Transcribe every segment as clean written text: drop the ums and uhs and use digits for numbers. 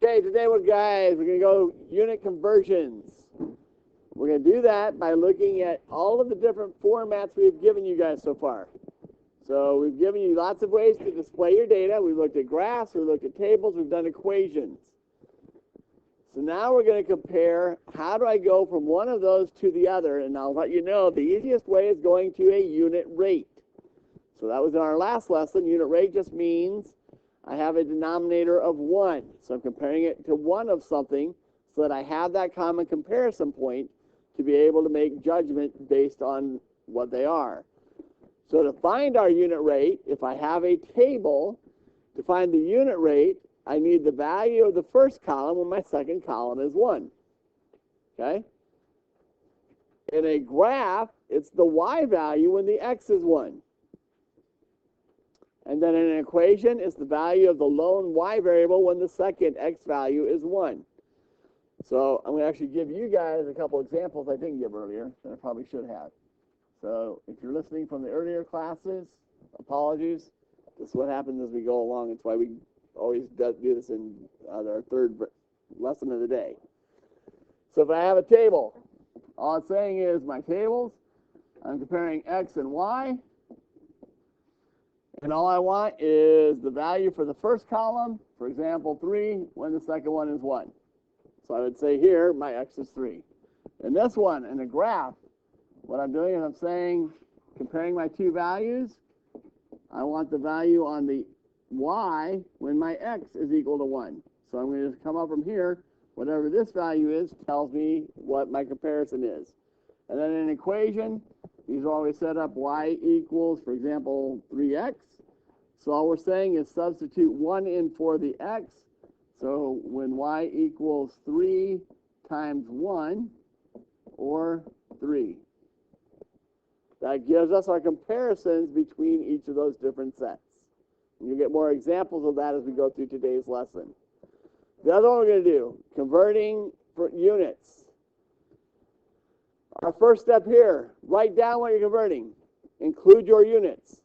Okay, today we're going to go unit conversions. We're going to do that by looking at all of the different formats we've given you guys so far. So we've given you lots of ways to display your data. We've looked at graphs, we've looked at tables, we've done equations. So now we're going to compare how do I go from one of those to the other, and I'll let you know the easiest way is going to a unit rate. So that was in our last lesson. Unit rate just means I have a denominator of 1. So I'm comparing it to one of something so that I have that common comparison point to be able to make judgment based on what they are. So to find our unit rate, if I have a table, to find the unit rate, I need the value of the first column when my second column is 1. Okay? In a graph, it's the y value when the x is 1. And then in an equation, it's the value of the lone y variable when the second x value is 1. So I'm going to actually give you guys a couple examples I didn't give earlier that I probably should have. So if you're listening from the earlier classes, apologies. This is what happens as we go along. It's why we always do this in our third lesson of the day. So if I have a table, all it's saying is my tables, I'm comparing x and y. And all I want is the value for the first column, for example, 3, when the second one is 1. So I would say here, my x is 3. In this one, in a graph, what I'm doing is I'm saying, comparing my two values, I want the value on the y when my x is equal to 1. So I'm going to just come up from here, whatever this value is tells me what my comparison is. And then in an equation, these are always set up y equals, for example, 3x. So all we're saying is substitute 1 in for the x. So when y equals 3 times 1, or 3. That gives us our comparisons between each of those different sets. And you'll get more examples of that as we go through today's lesson. The other one we're going to do, converting for units. Our first step here, write down what you're converting. Include your units.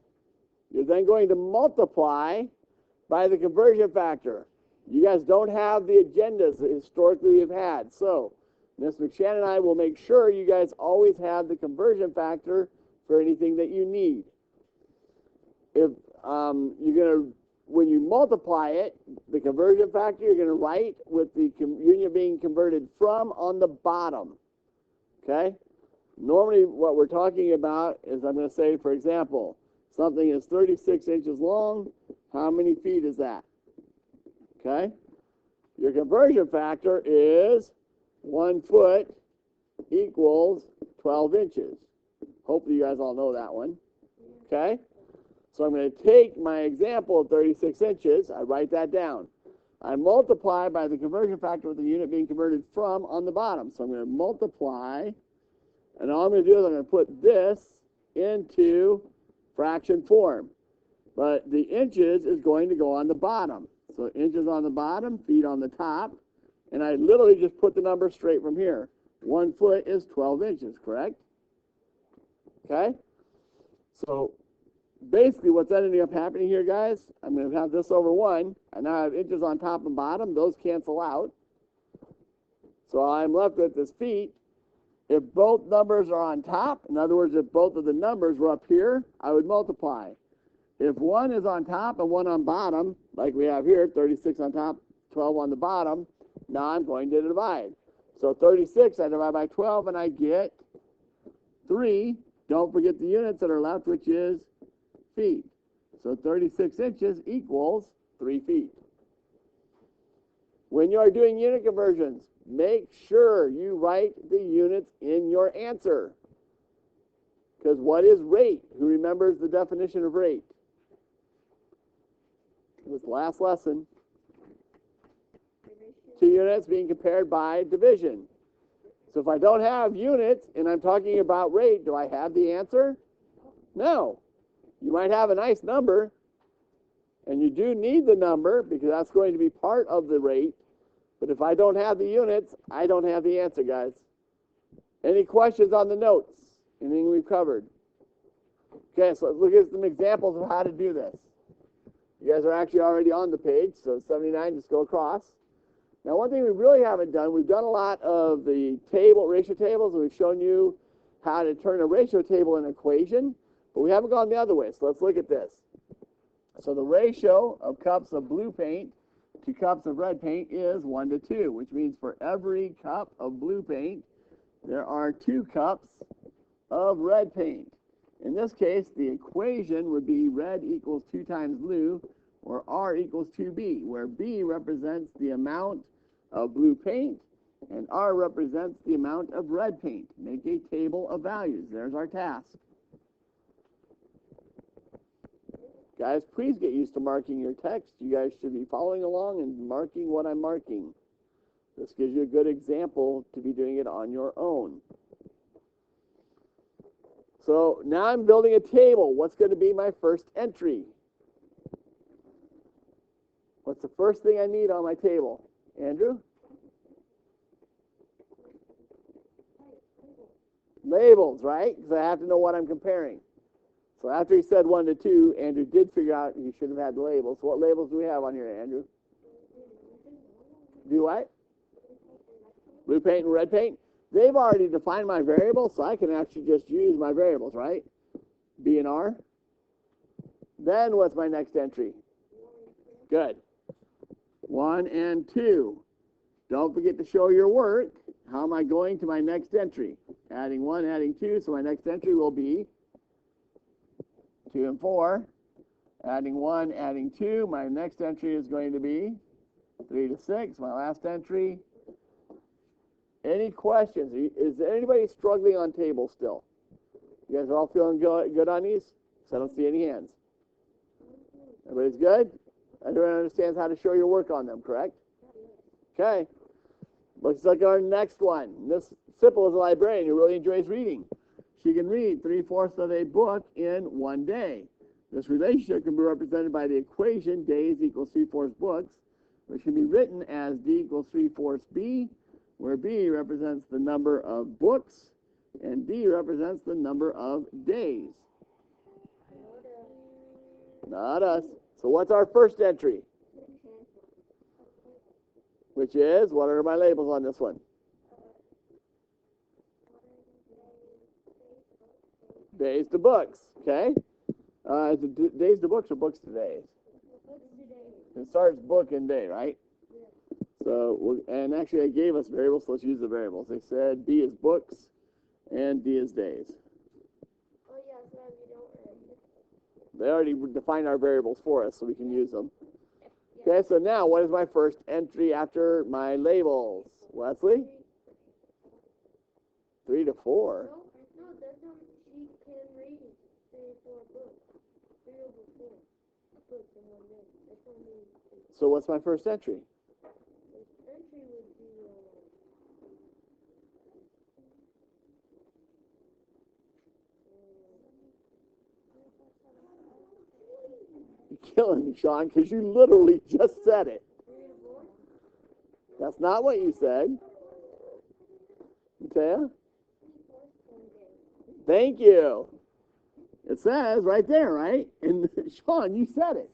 You're then going to multiply by the conversion factor. You guys don't have the agendas that historically you've had. So Ms. McShannon and I will make sure you guys always have the conversion factor for anything that you need. If when you multiply it, the conversion factor, you're going to write with the union being converted from on the bottom. Okay? Normally what we're talking about is I'm going to say, for example, something is 36 inches long. How many feet is that? Okay? Your conversion factor is 1 foot equals 12 inches. Hopefully you guys all know that one. Okay? So I'm going to take my example of 36 inches. I write that down. I multiply by the conversion factor with the unit being converted from on the bottom. So I'm going to multiply, and all I'm going to do is I'm going to put this into fraction form. But the inches is going to go on the bottom. So inches on the bottom, feet on the top, and I literally just put the number straight from here. 1 foot is 12 inches, correct? Okay? So basically what's ending up happening here, guys, I'm going to have this over 1, and now I have inches on top and bottom. Those cancel out. So I'm left with this feet. If both numbers are on top, in other words, if both of the numbers were up here, I would multiply. If one is on top and one on bottom, like we have here, 36 on top, 12 on the bottom, now I'm going to divide. So 36, I divide by 12, and I get 3. Don't forget the units that are left, which is feet. So 36 inches equals 3 feet. When you are doing unit conversions, make sure you write the units in your answer. Because what is rate? Who remembers the definition of rate? This last lesson. 2 units being compared by division. So if I don't have units and I'm talking about rate, do I have the answer? No. You might have a nice number, and you do need the number because that's going to be part of the rate. But if I don't have the units, I don't have the answer, guys. Any questions on the notes? Anything we've covered? Okay, so let's look at some examples of how to do this. You guys are actually already on the page, so 79, just go across. Now, one thing we really haven't done, we've done a lot of the ratio tables, and we've shown you how to turn a ratio table into an equation, but we haven't gone the other way. So let's look at this. So the ratio of cups of blue paint to cups of red paint is 1 to 2, which means for every cup of blue paint, there are 2 cups of red paint. In this case, the equation would be red equals 2 times blue, or R equals 2B, where B represents the amount of blue paint, and R represents the amount of red paint. Make a table of values. There's our task. Guys, please get used to marking your text. You guys should be following along and marking what I'm marking. This gives you a good example to be doing it on your own. So now I'm building a table. What's going to be my first entry? What's the first thing I need on my table? Andrew? Labels, right? Because I have to know what I'm comparing. So after he said 1 to 2, Andrew did figure out he should have had the labels. So what labels do we have on here, Andrew? Do what? Blue paint and red paint? They've already defined my variables, so I can actually just use my variables, right? B and R. Then what's my next entry? Good. 1 and 2. Don't forget to show your work. How am I going to my next entry? Adding 1, adding 2, so my next entry will be 2 and 4. Adding 1, adding 2, my next entry is going to be 3 to 6, my last entry. Any questions? Is anybody struggling on tables still? You guys are all feeling good on these? So I don't see any hands. Everybody's good? Everyone understands how to show your work on them, correct? Okay. Looks like our next one. Miss Sipple is a librarian who really enjoys reading. She can read 3/4 of a book in 1 day. This relationship can be represented by the equation days equals 3/4 books, which can be written as D equals 3/4 B, where B represents the number of books and D represents the number of days. Not us. So what's our first entry? Which is, what are my labels on this one? Days to books, okay? Is it days to books or books to days? It starts book and day, right? So, and actually I gave us variables, so let's use the variables. They said B is books and D is days. Oh, yeah, so we don't. They already defined our variables for us, so we can use them. Okay, so now what is my first entry after my labels? Wesley? 3 to 4. No, that's not. She can read 3 or 4 books. 3 over 4 books in 1 day. That's only. So what's my first entry? First entry would be. You're killing me, Sean, because you literally just said it. 3 to 4? That's not what you said. Taya? Thank you. It says right there, right? And Sean, you said it.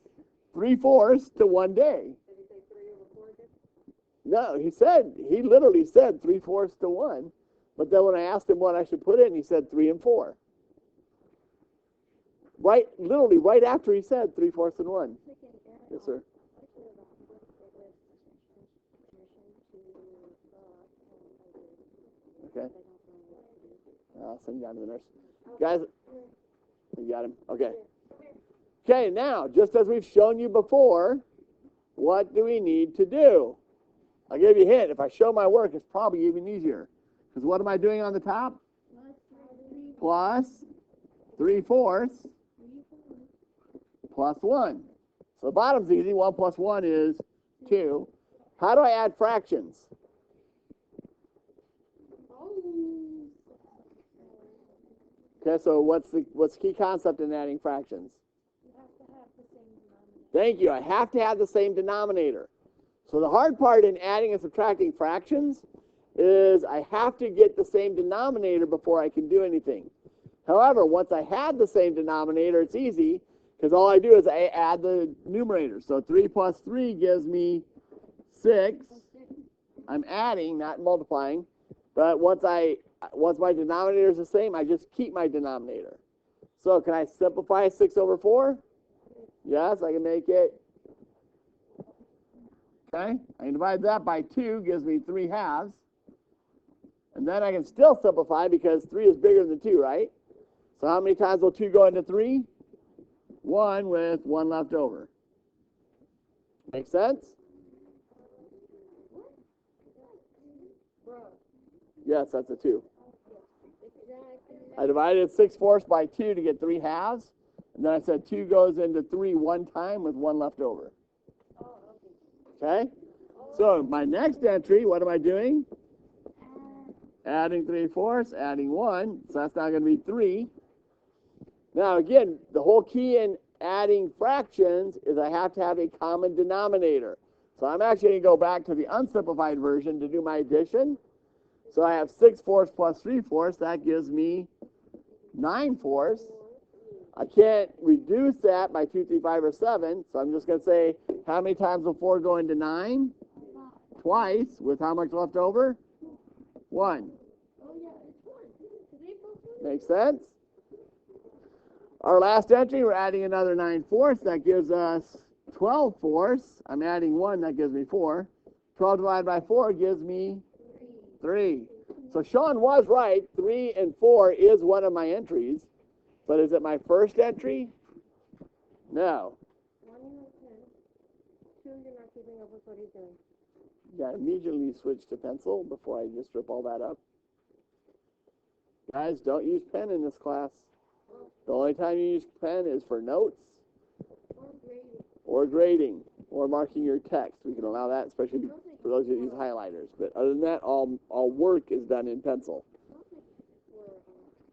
3/4 to 1 day. Did he say 3 over 4 again? No, he literally said 3/4 to 1. But then when I asked him what I should put in, he said 3 and 4. Literally right after he said 3/4 and 1. Yes, sir. Okay. I'll send you down to the nurse. Guys, you got him? Okay. Okay, now, just as we've shown you before, what do we need to do? I'll give you a hint. If I show my work, it's probably even easier. Because what am I doing on the top? Plus 3/4 plus 1. So the bottom's easy. 1 plus 1 is 2. How do I add fractions? Okay, so what's the key concept in adding fractions? You have to have the same denominator. Thank you. I have to have the same denominator. So the hard part in adding and subtracting fractions is I have to get the same denominator before I can do anything. However, once I have the same denominator, it's easy because all I do is I add the numerator. So 3 plus 3 gives me 6. I'm adding, not multiplying. But once my denominator is the same, I just keep my denominator. So can I simplify 6 over 4? Yes, I can make it. Okay, I can divide that by 2, gives me 3 halves. And then I can still simplify because 3 is bigger than 2, right? So how many times will 2 go into 3? 1 with 1 left over. Make sense? Yes, that's a 2. I divided 6/4 by 2 to get 3 halves. And then I said 2 goes into 3 one time with 1 left over. Okay? So my next entry, what am I doing? Adding 3/4, adding 1. So that's now going to be 3. Now again, the whole key in adding fractions is I have to have a common denominator. So I'm actually going to go back to the unsimplified version to do my addition. So I have 6/4 plus 3/4. That gives me 9/4. I can't reduce that by 2, 3, 5, or 7. So I'm just going to say, how many times will 4 go into 9? Twice, with how much left over? 1. Makes sense? Our last entry, we're adding another 9/4. That gives us 12/4. I'm adding 1. That gives me 4. 12 divided by 4 gives me 3. So Sean was right. 3 and 4 is one of my entries. But is it my first entry? No. 1, you're not 10. 2, you're not keeping up with what he's doing. Yeah, immediately switch to pencil before I just rip all that up. Guys, don't use pen in this class. The only time you use pen is for notes or grading or marking your text. We can allow that, especially for those who use highlighters. But other than that, all work is done in pencil.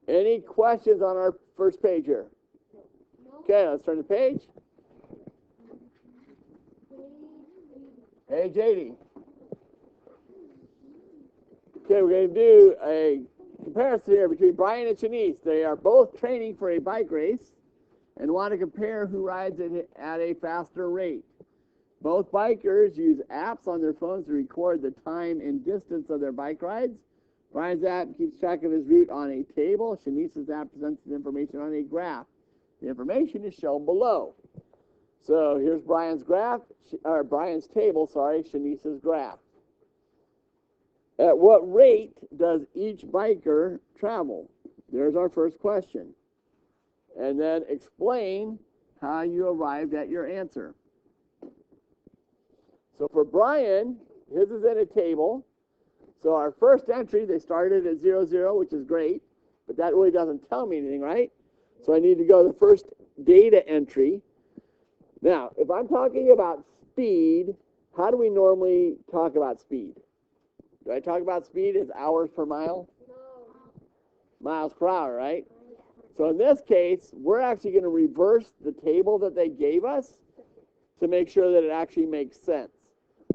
Any questions on our first page here? Okay, let's turn the page. Page 80. Okay, we're going to do a comparison here between Brian and Shanice. They are both training for a bike race and want to compare who rides it at a faster rate. Both bikers use apps on their phones to record the time and distance of their bike rides. Brian's app keeps track of his route on a table. Shanice's app presents the information on a graph. The information is shown below. So here's Brian's table, Shanice's graph. At what rate does each biker travel? There's our first question. And then explain how you arrived at your answer. So for Brian, his is in a table. So our first entry, they started at 0, 0, which is great, but that really doesn't tell me anything, right? So I need to go to the first data entry. Now, if I'm talking about speed, how do we normally talk about speed? Do I talk about speed as hours per mile? No. Miles per hour, right? So in this case, we're actually going to reverse the table that they gave us to make sure that it actually makes sense.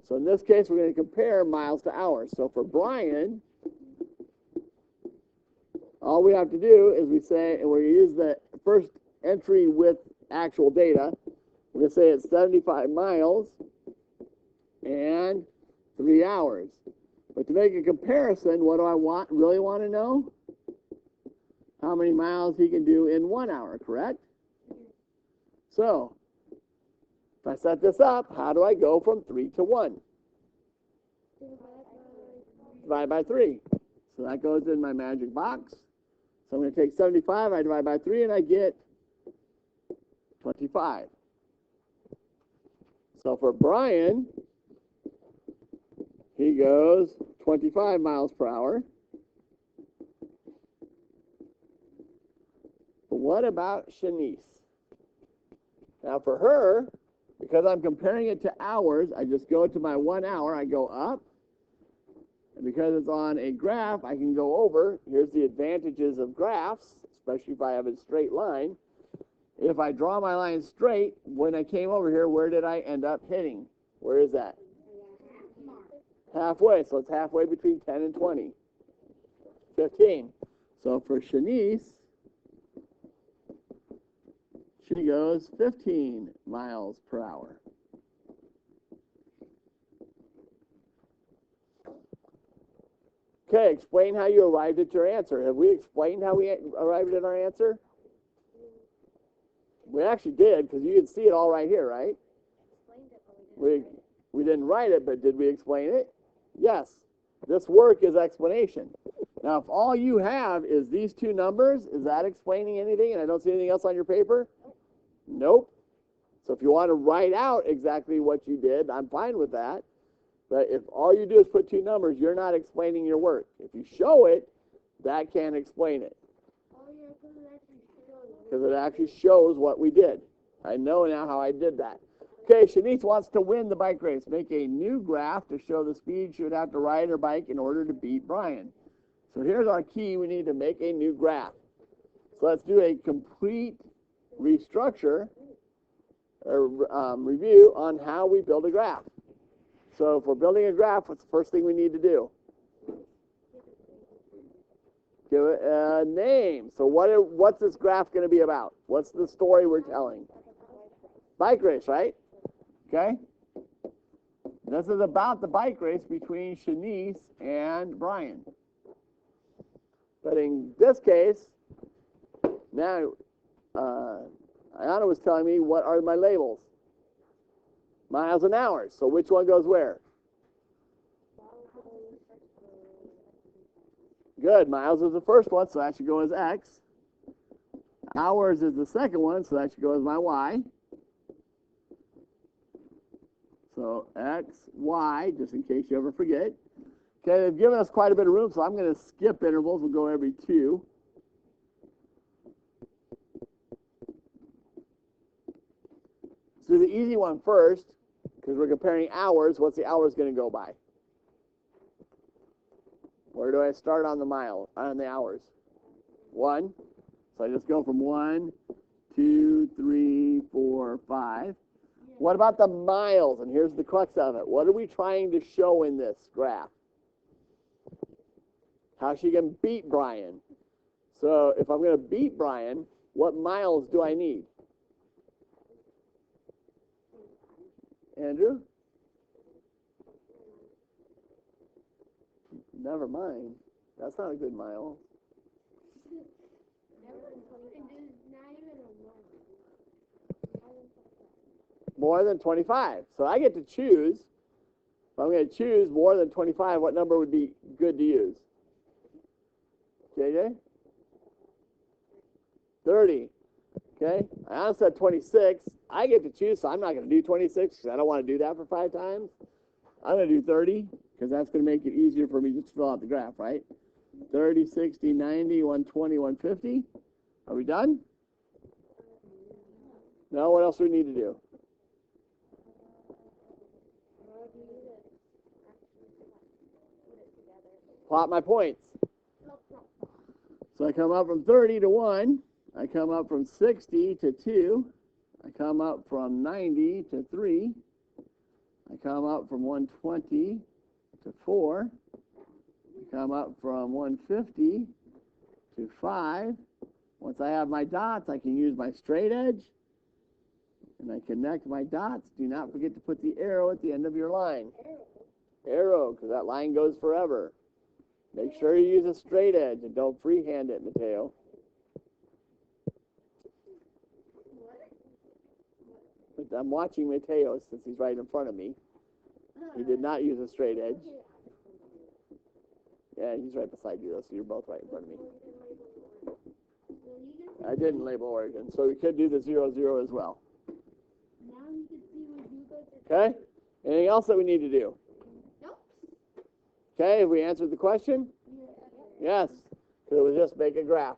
So in this case, we're going to compare miles to hours. So for Brian, all we have to do is we say, and we're going to use the first entry with actual data. We're going to say it's 75 miles and 3 hours. But to make a comparison, what do I really want to know? How many miles he can do in 1 hour, correct? So if I set this up, how do I go from 3 to 1? Divide by 3. So that goes in my magic box. So I'm going to take 75, I divide by 3, and I get 25. So for Brian, he goes 25 miles per hour. But what about Shanice? Now for her, because I'm comparing it to hours, I just go to my 1 hour, I go up. And because it's on a graph, I can go over. Here's the advantages of graphs, especially if I have a straight line. If I draw my line straight, when I came over here, where did I end up hitting? Where is that? Halfway. So it's halfway between 10 and 20. 15. So for Shanice, she goes 15 miles per hour. Okay, explain how you arrived at your answer. Have we explained how we arrived at our answer? We actually did, because you can see it all right here, right? We didn't write it, but did we explain it? Yes. This work is explanation. Now, if all you have is these two numbers, is that explaining anything? And I don't see anything else on your paper? Nope. So if you want to write out exactly what you did, I'm fine with that. But if all you do is put two numbers, you're not explaining your work. If you show it, that can explain it. Because it actually shows what we did. I know now how I did that. Okay, Shanice wants to win the bike race. Make a new graph to show the speed she would have to ride her bike in order to beat Brian. So here's our key. We need to make a new graph. So let's do a complete restructure or review on how we build a graph. So if we're building a graph, what's the first thing we need to do? Give it a name. So what's this graph going to be about? What's the story we're telling? Bike race, right? Okay. This is about the bike race between Shanice and Brian. But in this case, now Ayana was telling me what are my labels? Miles and hours. So which one goes where? Good. Miles is the first one, so that should go as X. Hours is the second one, so that should go as my Y. So X, Y, just in case you ever forget. Okay, they've given us quite a bit of room, so I'm going to skip intervals. We'll go every 2. Let's do the easy one first, because we're comparing hours. What's the hours going to go by? Where do I start on the hours? 1. So I just go from 1, 2, 3, 4, 5. What about the miles? And here's the crux of it. What are we trying to show in this graph? How she can beat Brian. So if I'm going to beat Brian, what miles do I need? Andrew? Never mind. That's not a good mile. More than 25. So I get to choose. If I'm going to choose more than 25, what number would be good to use? JJ? 30. Okay? I said 26. I get to choose, so I'm not going to do 26 because I don't want to do that for 5 times. I'm going to do 30 because that's going to make it easier for me just to fill out the graph, right? 30, 60, 90, 120, 150. Are we done? No, what else do we need to do? Plot my points. So I come up from 30 to 1. I come up from 60 to 2. I come up from 90 to 3. I come up from 120 to 4. I come up from 150 to 5. Once I have my dots, I can use my straight edge. And I connect my dots. Do not forget to put the arrow at the end of your line. Arrow, because that line goes forever. Make sure you use a straight edge and don't freehand it, Mateo. I'm watching Mateo since he's right in front of me. He did not use a straight edge. Yeah, he's right beside you, though, so you're both right in front of me. I didn't label Oregon, so we could do the 0, 0 as well. Okay? Anything else that we need to do? Okay, have we answered the question? Yes. So it was just make a graph.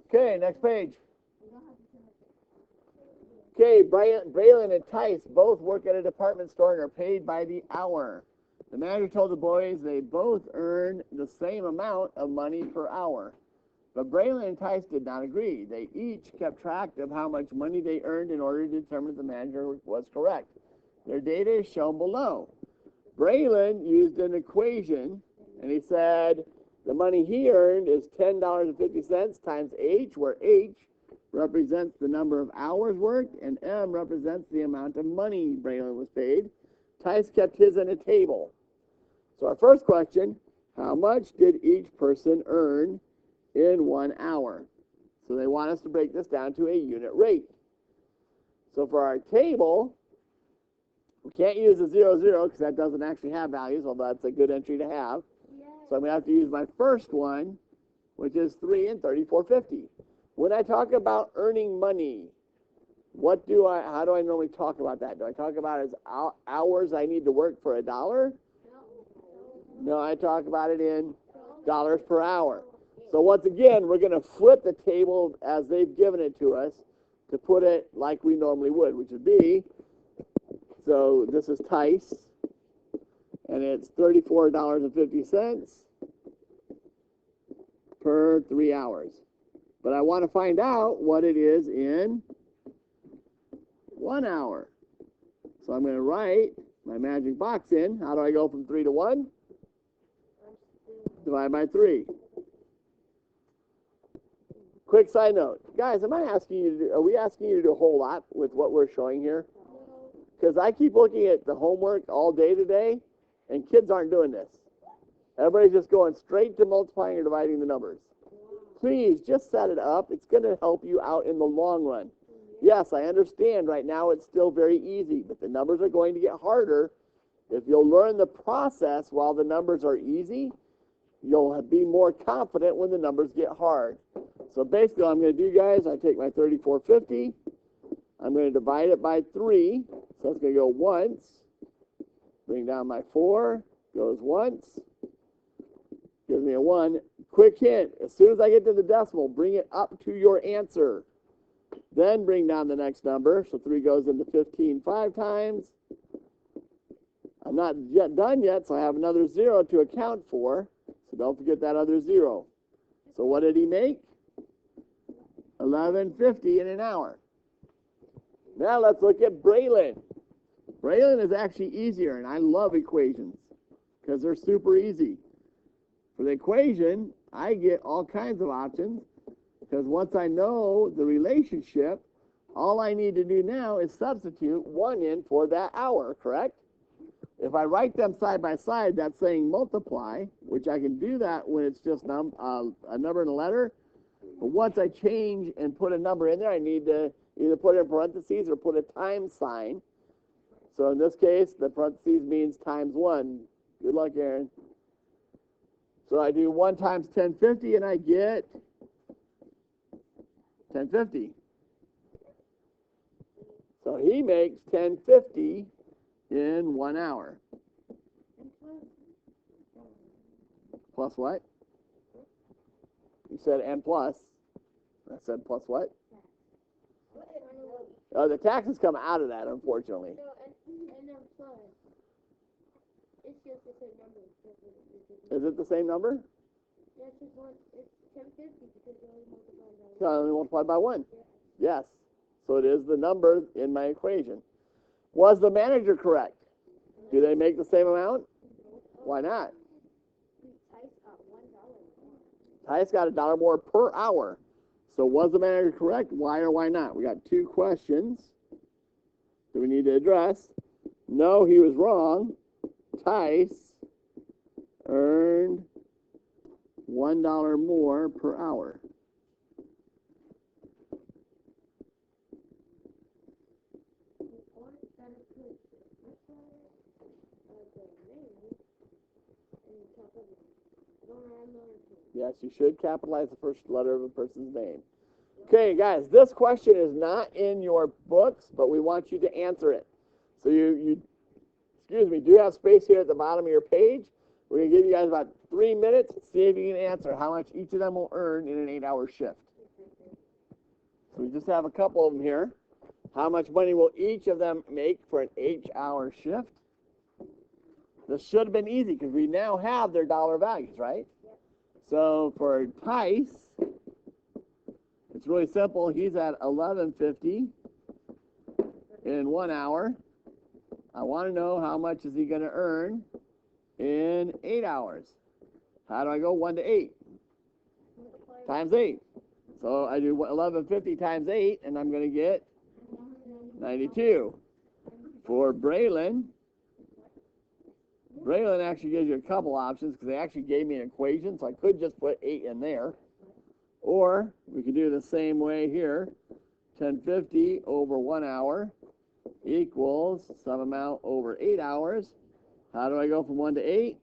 Okay, next page. Okay, Braylon and Tice both work at a department store and are paid by the hour. The manager told the boys they both earn the same amount of money per hour. But Braylon and Tice did not agree. They each kept track of how much money they earned in order to determine if the manager was correct. Their data is shown below. Braylon used an equation, and he said the money he earned is $10.50 times H, where H represents the number of hours worked, and M represents the amount of money Braylon was paid. Tice kept his in a table. So our first question, How much did each person earn in 1 hour? So they want us to break this down to a unit rate. So for our table, we can't use a 0, 0 because that doesn't actually have values, although that's a good entry to have. So I'm going to have to use my first one, which is 3 and 34.50. When I talk about earning money, how do I normally talk about that? Do I talk about it as hours I need to work for $1? No, I talk about it in dollars per hour. So once again, we're going to flip the table as they've given it to us to put it like we normally would, which would be, so this is Tice, and it's $34.50 per 3 hours. But I want to find out what it is in 1 hour. So I'm going to write my magic box in. How do I go from 3 to 1? Divide by 3. Quick side note. Guys, are we asking you to do a whole lot with what we're showing here? Because I keep looking at the homework all day today, and kids aren't doing this. Everybody's just going straight to multiplying or dividing the numbers. Please, just set it up. It's going to help you out in the long run. Yes, I understand right now it's still very easy, but the numbers are going to get harder. If you'll learn the process while the numbers are easy, you'll be more confident when the numbers get hard. So basically what I'm going to do, guys, I take my 34.50. I'm going to divide it by 3. So it's going to go once. Bring down my 4. Goes once. Gives me a 1. Quick hint. As soon as I get to the decimal, bring it up to your answer. Then bring down the next number. So 3 goes into 15 5 times. I'm not yet done yet, so I have another 0 to account for. So don't forget that other 0. So what did he make? $11.50 in an hour. Now let's look at Braylon. Braylon is actually easier, and I love equations because they're super easy. For the equation, I get all kinds of options because once I know the relationship, all I need to do now is substitute 1 in for that hour, correct? If I write them side by side, that's saying multiply, which I can do that when it's just a number and a letter. But once I change and put a number in there, I need to either put it in parentheses or put a times sign. So in this case, the parentheses means times 1. Good luck, Aaron. So I do 1 times 1050, and I get 1050. So he makes 1050 in 1 hour. Plus what? You said and plus. I said plus what? Oh, the taxes come out of that, unfortunately. No, and then plus. It's just the same number. Is it the same number? Yeah, it's just one. It's 1050 because you only multiplied by 1. It's only multiplied by 1. Yeah. Yes. So it is the number in my equation. Was the manager correct? Do they make the same amount? Why not? Tice got $1 more per hour. So was the manager correct? Why or why not? We got 2 questions that we need to address. No, he was wrong. Tice earned $1 more per hour. Yes, you should capitalize the first letter of a person's name. Okay, guys, this question is not in your books, but we want you to answer it. So you do have space here at the bottom of your page. We're going to give you guys about 3 minutes. See if you can answer how much each of them will earn in an 8-hour shift. So we just have a couple of them here. How much money will each of them make for an 8-hour shift? This should have been easy because we now have their dollar values, right? So for Tice, it's really simple. He's at $11.50 in 1 hour. I want to know how much is he going to earn in 8 hours. How do I go 1 to 8? Times 8. So I do 11.50 times 8, and I'm going to get 92. For Braylon, Braylon actually gives you a couple options because they actually gave me an equation, so I could just put 8 in there. Or we could do the same way here. 1050 over 1 hour equals some amount over 8 hours. How do I go from 1 to 8?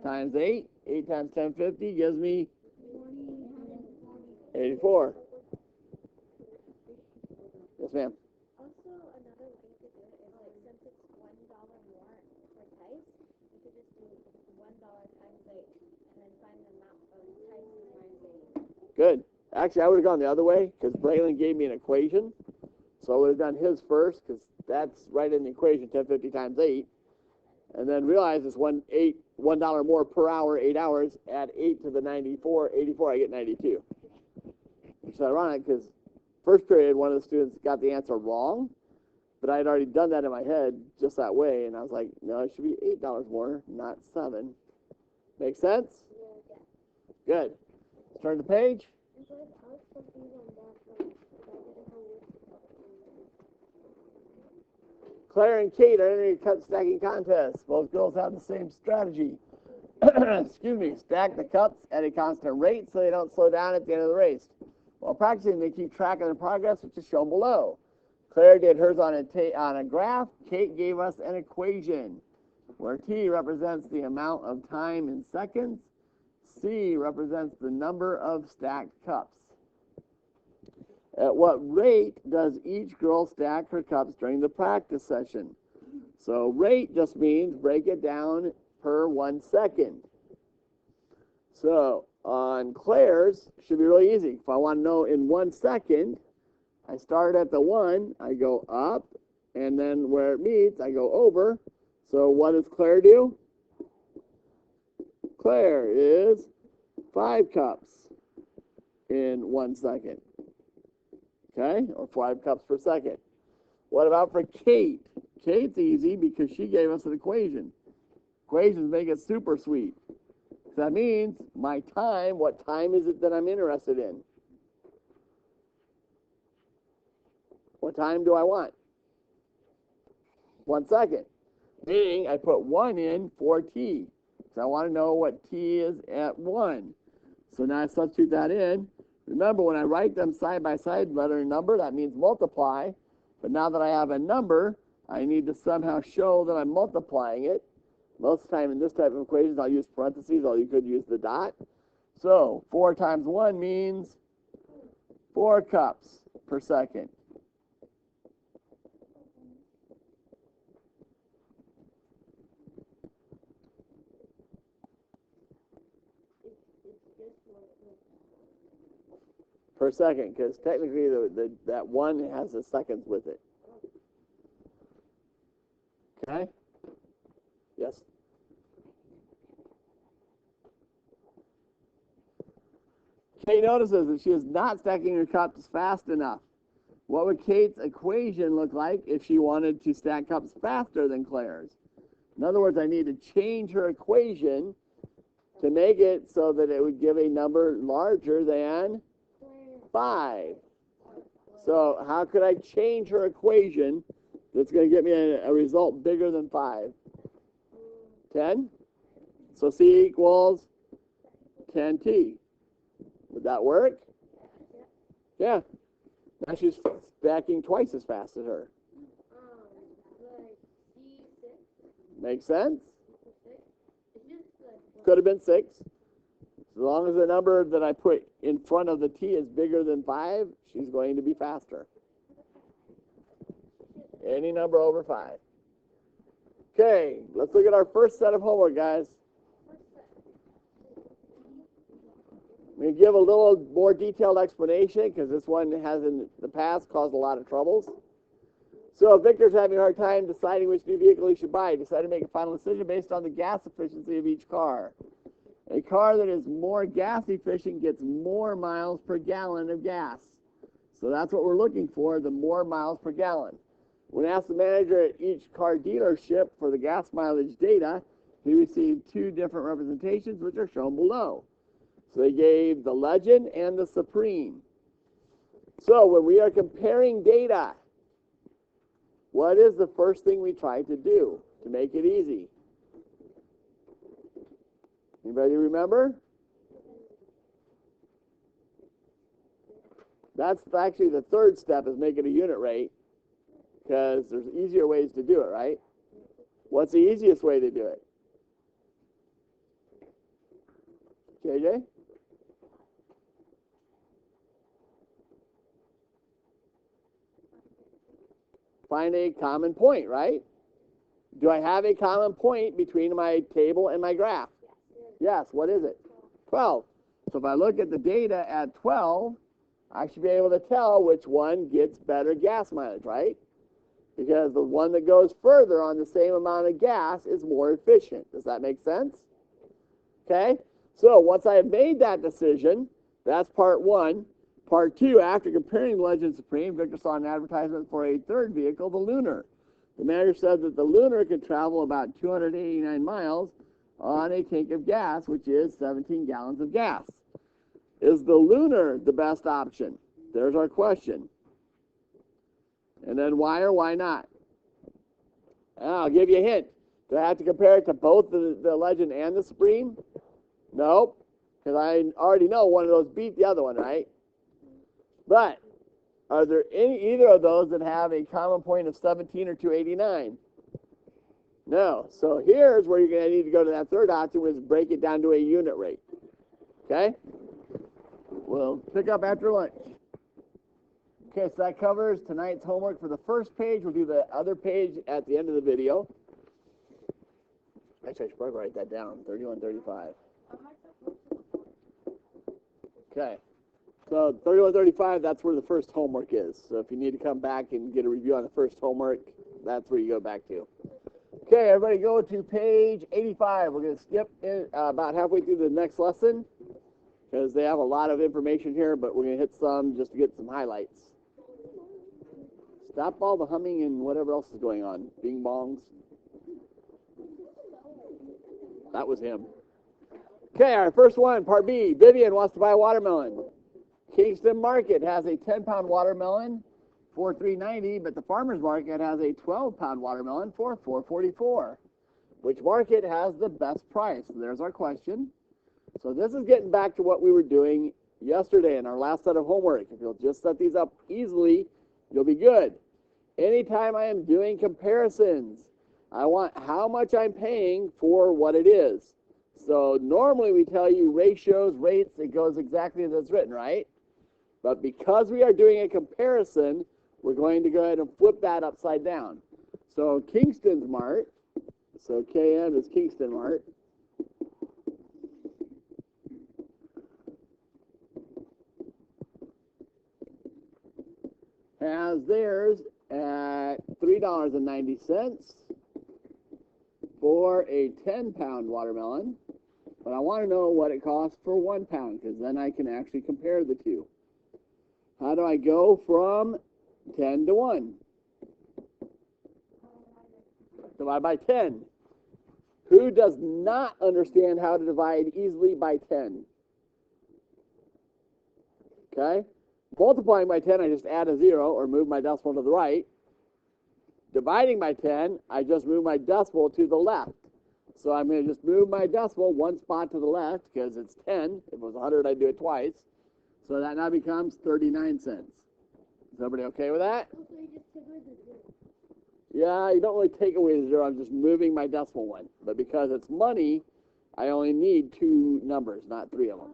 Times 8. 8 times 1050 gives me 84. Yes, ma'am. Also, another way to do it is like since it's $1 more for Tice, you could just do $1 times 8 and then find the amount of Tices minus 8. Good. Actually, I would have gone the other way because Braylon gave me an equation. So I would have done his first because that's right in the equation, 1050 times 8. And then realize it's $1 more per hour, 8 hours. Add 8 to the 84, I get 92. Which is ironic because first period, one of the students got the answer wrong, but I had already done that in my head just that way, and I was like, no, it should be $8 more, not 7. Make sense? Yeah. Good. Let's turn the page. Claire and Kate are entering a cup stacking contest. Both girls have the same strategy. Excuse me. Stack the cups at a constant rate so they don't slow down at the end of the race. While practicing, they keep track of their progress, which is shown below. Claire did hers on a graph. Kate gave us an equation where T represents the amount of time in seconds. C represents the number of stacked cups. At what rate does each girl stack her cups during the practice session? So rate just means break it down per 1 second. So on Claire's, should be really easy. If I want to know in 1 second, I start at the 1, I go up, and then where it meets, I go over. So what does Claire do? Claire is 5 cups in 1 second. Okay, or 5 cups per second. What about for Kate? Kate's easy because she gave us an equation. Equations make it super sweet. So that means my time, what time is it that I'm interested in? What time do I want? 1 second. Meaning I put 1 in for T. So I want to know what T is at 1. So now I substitute that in. Remember, when I write them side by side, letter and number, that means multiply. But now that I have a number, I need to somehow show that I'm multiplying it. Most of the time in this type of equations, I'll use parentheses, or you could use the dot. So 4 times 1 means 4 cups per second. Per second, because technically that 1 has the seconds with it. Okay? Yes? Kate notices that she is not stacking her cups fast enough. What would Kate's equation look like if she wanted to stack cups faster than Claire's? In other words, I need to change her equation to make it so that it would give a number larger than 5. So how could I change her equation that's going to get me a result bigger than 5? 10? So C equals 10T. Would that work? Yeah. Now she's stacking twice as fast as her. Makes sense? Could have been 6. As long as the number that I put in front of the T is bigger than 5, she's going to be faster. Any number over 5. Okay, let's look at our first set of homework, guys. I'm going to give a little more detailed explanation because this one has in the past caused a lot of troubles. So if Victor's having a hard time deciding which new vehicle he should buy, decide to make a final decision based on the gas efficiency of each car. A car that is more gas efficient gets more miles per gallon of gas. So that's what we're looking for, the more miles per gallon. When asked the manager at each car dealership for the gas mileage data, he received 2 different representations, which are shown below. So they gave the Legend and the Supreme. So when we are comparing data, what is the first thing we try to do to make it easy? Anybody remember? That's actually the third step, is making a unit rate, because there's easier ways to do it, right? What's the easiest way to do it? JJ? Find a common point, right? Do I have a common point between my table and my graph? Yes. What is it? 12. So if I look at the data at 12, I should be able to tell which one gets better gas mileage, right? Because the one that goes further on the same amount of gas is more efficient. Does that make sense? Okay? So once I have made that decision, that's part one. Part two, after comparing the Legend Supreme, Victor saw an advertisement for a third vehicle, the Lunar. The manager said that the Lunar could travel about 289 miles on a tank of gas, which is 17 gallons of gas. Is the Lunar the best option? There's our question. And then why or why not? And I'll give you a hint. Do I have to compare it to both the Legend and the Supreme? Nope, because I already know one of those beat the other one, right? But are there either of those that have a common point of 17 or 289? No. So here's where you're going to need to go to that third option, which is break it down to a unit rate. Okay? We'll pick up after lunch. Okay, so that covers tonight's homework for the first page. We'll do the other page at the end of the video. Actually, I should probably write that down, 3135. Okay. So 3135, that's where the first homework is. So if you need to come back and get a review on the first homework, that's where you go back to. Okay, everybody go to page 85. We're going to skip about halfway through the next lesson because they have a lot of information here, but we're going to hit some just to get some highlights. Stop all the humming and whatever else is going on. Bing bongs. That was him. Okay, our first one, part B. Vivian wants to buy a watermelon. Kingston Market has a 10-pound watermelon for $3.90, but the farmer's market has a 12-pound watermelon for $4.44. Which market has the best price? There's our question. So this is getting back to what we were doing yesterday in our last set of homework. If you'll just set these up easily, you'll be good. Anytime I am doing comparisons, I want how much I'm paying for what it is. So normally we tell you ratios, rates, it goes exactly as it's written, right? But because we are doing a comparison, we're going to go ahead and flip that upside down. So Kingston's Mart, so KM is Kingston Mart. Has theirs at $3.90 for a 10-pound watermelon. But I want to know what it costs for 1 pound, because then I can actually compare the two. How do I go from 10 to 1? Divide by 10. Who does not understand how to divide easily by 10? Okay? Multiplying by 10, I just add a 0 or move my decimal to the right. Dividing by 10, I just move my decimal to the left. So I'm going to just move my decimal one spot to the left because it's 10. If it was 100, I'd do it twice. So that now becomes 39 cents. Is everybody okay with that? Yeah, you don't really take away the 0. I'm just moving my decimal one. But because it's money, I only need 2 numbers, not 3 of them.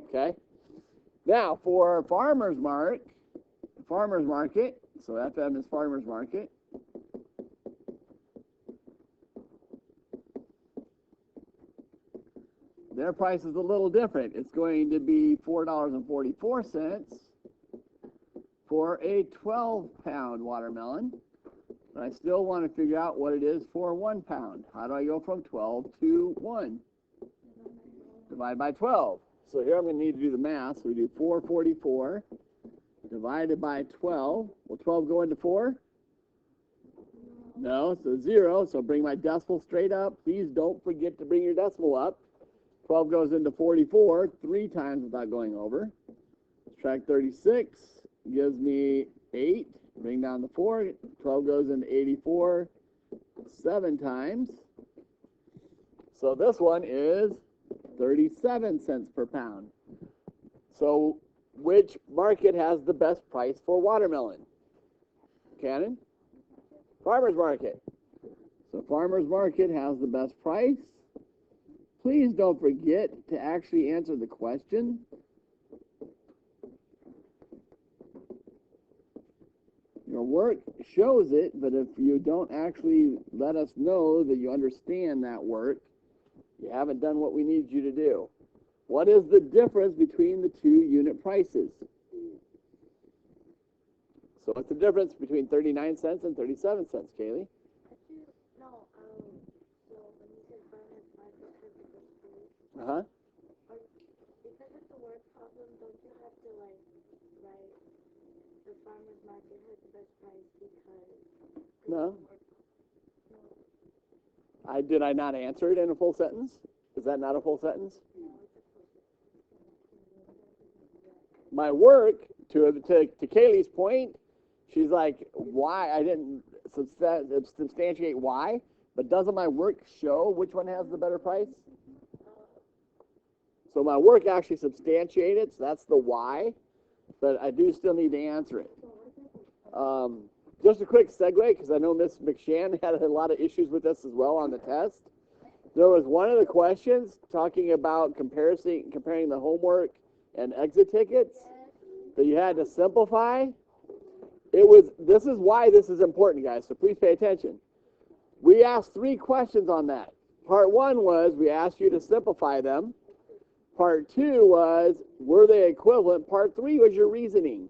Okay? Now, for farmer's market, so FM is farmer's market. Their price is a little different. It's going to be $4.44 for a 12-pound watermelon. But I still want to figure out what it is for 1 pound. How do I go from 12 to 1? Divide by 12. So here I'm going to need to do the math. So we do 444 divided by 12. Will 12 go into 4? No, so 0. So bring my decimal straight up. Please don't forget to bring your decimal up. 12 goes into 44 3 times without going over. Subtract 36 gives me 8. Bring down the 4. 12 goes into 84 7 times. So this one is 37 cents per pound. So which market has the best price for watermelon? Cannon? Farmer's market. So farmer's market has the best price. Please don't forget to actually answer the question. Your work shows it, but if you don't actually let us know that you understand that work, you haven't done what we need you to do. What is the difference between the two unit prices? So what's the difference between 39 cents and 37 cents, Kaylee? No, so when you said farmer's market has the best price, Uh-huh. because it's a word problem, don't you have to like write the farmer's market has the best price because No. Did I not answer it in a full sentence? Is that not a full sentence? My work, to Kaylee's point, she's like, why? I didn't substantiate why, but doesn't my work show which one has the better price? So my work actually substantiated, so that's the why, but I do still need to answer it. Just a quick segue, because I know Miss McShann had a lot of issues with this as well on the test. There was one of the questions talking about comparing the homework and exit tickets that you had to simplify. This is why this is important, guys, so please pay attention. We asked 3 questions on that. Part 1 was we asked you to simplify them. Part 2 was, were they equivalent? Part 3 was your reasoning.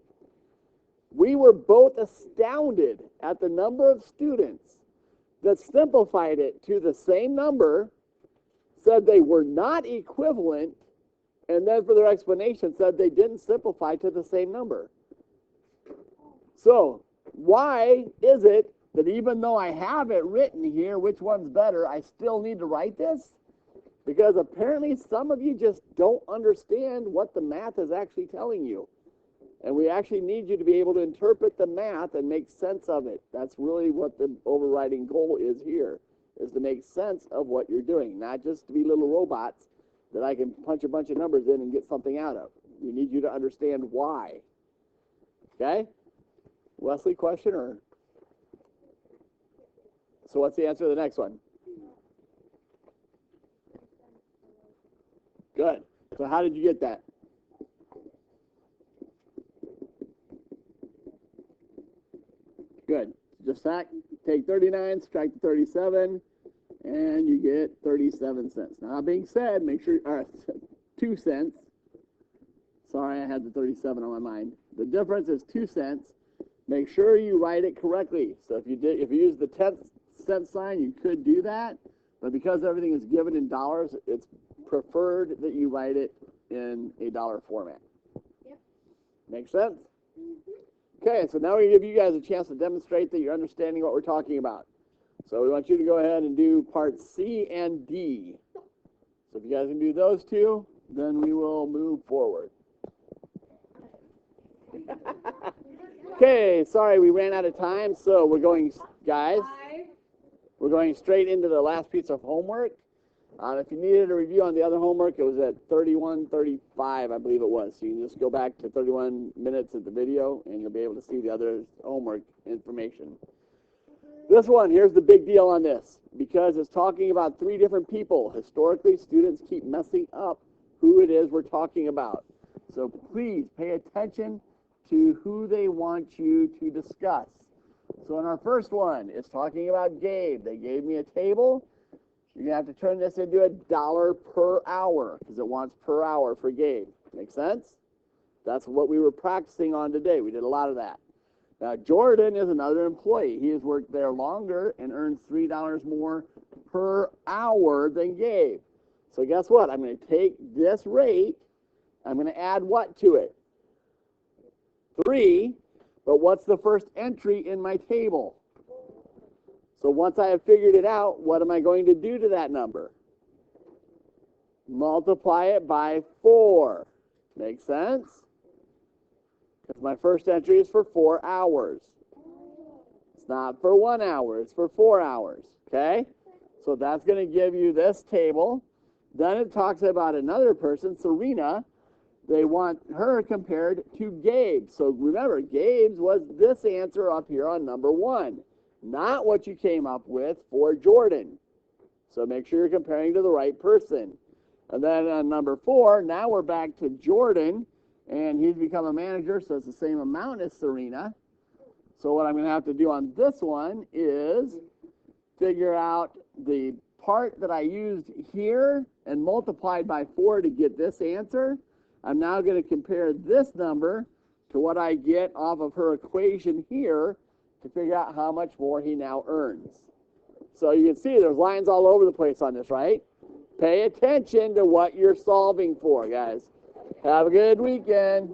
We were both astounded at the number of students that simplified it to the same number, said they were not equivalent, and then for their explanation said they didn't simplify to the same number. So why is it that even though I have it written here, which one's better, I still need to write this? Because apparently some of you just don't understand what the math is actually telling you. And we actually need you to be able to interpret the math and make sense of it. That's really what the overriding goal is here, is to make sense of what you're doing, not just to be little robots that I can punch a bunch of numbers in and get something out of. We need you to understand why. Okay? Wesley, question or? So what's the answer to the next one? Good. So how did you get that? Good. Just take 39, subtract the 37, and you get 37 cents. Now, that being said, make sure, 2 cents. Sorry, I had the 37 on my mind. The difference is 2 cents. Make sure you write it correctly. So if you use the 10-cent sign, you could do that. But because everything is given in dollars, it's preferred that you write it in a dollar format. Yep. Make sense? Mm-hmm. Okay, so now we give you guys a chance to demonstrate that you're understanding what we're talking about. So we want you to go ahead and do parts C and D. So if you guys can do those 2, then we will move forward. Okay, sorry, we ran out of time, so we're going straight into the last piece of homework. If you needed a review on the other homework, it was at 31:35, I believe it was. So you can just go back to 31 minutes of the video, and you'll be able to see the other homework information. This one, here's the big deal on this, because it's talking about 3 different people. Historically, students keep messing up who it is we're talking about. So please pay attention to who they want you to discuss. So in our first one, it's talking about Gabe. They gave me a table. You're going to have to turn this into $1 per hour because it wants per hour for Gabe. Make sense? That's what we were practicing on today. We did a lot of that. Now, Jordan is another employee. He has worked there longer and earns $3 more per hour than Gabe. So guess what? I'm going to take this rate. I'm going to add what to it? 3. But what's the first entry in my table? So once I have figured it out, what am I going to do to that number? Multiply it by 4. Make sense? Because my first entry is for 4 hours. It's not for 1 hour. It's for 4 hours. Okay? So that's going to give you this table. Then it talks about another person, Serena. They want her compared to Gabe. So remember, Gabe's was this answer up here on number 1, not what you came up with for Jordan. So make sure you're comparing to the right person. And then on number 4, now we're back to Jordan, and he's become a manager, so it's the same amount as Serena. So what I'm going to have to do on this one is figure out the part that I used here and multiplied by 4 to get this answer. I'm now going to compare this number to what I get off of her equation here to figure out how much more he now earns. So you can see there's lines all over the place on this, right? Pay attention to what you're solving for, guys. Have a good weekend.